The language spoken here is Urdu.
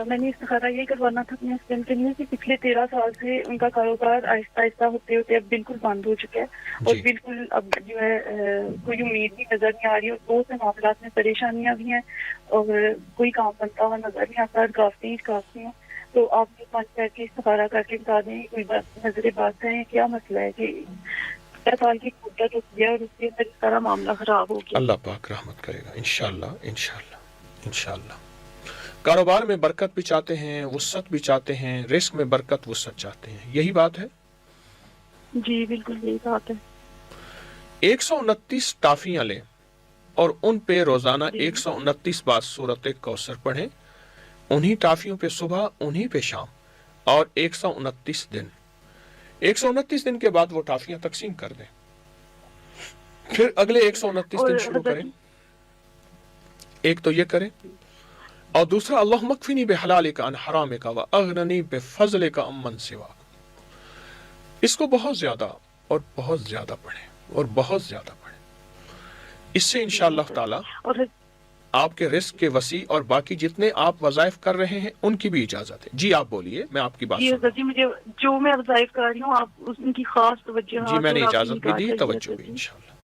میں نے استخارہ یہ کروانا تھا اپنے ہسبینڈ کے لیے کہ پچھلے 13 سال سے ان کا کاروبار آہستہ آہستہ ہوتے ہوتے اب بالکل بند ہو چکا ہے اور جی بالکل اب جو ہے کوئی امید بھی نظر نہیں آ رہی اور بہت سے معاملات میں پریشانیاں بھی ہیں اور کوئی کام بنتا ہوا نظر نہیں آتا، رکاوٹیں ہی رکاوٹیں ہیں. تو آپ یہ پانچ کر کے استخارہ کر کے بتا دیں کوئی بات نظر بات ہے کیا مسئلہ ہے کہ 13 سال کی مدت ہو گیا اور اس کے اندر اس طرح معاملہ خراب ہو گیا. اللہ پاک رحمت کرے گا انشاءاللہ انشاءاللہ انشاءاللہ. کاروبار میں برکت بھی چاہتے ہیں، وسعت بھی چاہتے ہیں، رزق میں برکت وسعت چاہتے ہیں، یہی بات ہے. جی بالکل یہی بات ہے. 129 ٹافیاں لیں اور ان پہ روزانہ جی 129 بار سورۃ کوثر پڑھیں، انہی ٹافیوں پہ صبح انہی پہ شام، اور 129 دن. 129 دن کے بعد وہ ٹافیاں تقسیم کر دیں، پھر اگلے 129 اور دن شروع کریں. حضرت ایک تو یہ کریں، اور دوسرا اللہم اکفنی بحلالک عن حرامک واغننی بفضلک عمن سواک. اس کو بہت زیادہ اور بہت زیادہ پڑھیں اور بہت زیادہ پڑھیں. اس سے انشاءاللہ تعالی اور آپ کے رزق کے وسیع اور باقی جتنے آپ وظائف کر رہے ہیں ان کی بھی اجازت ہے. جی آپ بولیے، میں آپ کی بات جی سن رہا حضرت جی مجھے جو میں وظائف کر رہی ہوں آپ اس کی خاص توجہ ہوں. جی ہاتھ میں اور نے آپ کی اجازت بھی نگاہ دی، چاہیے توجہ حضرت بھی جی. انشاءاللہ.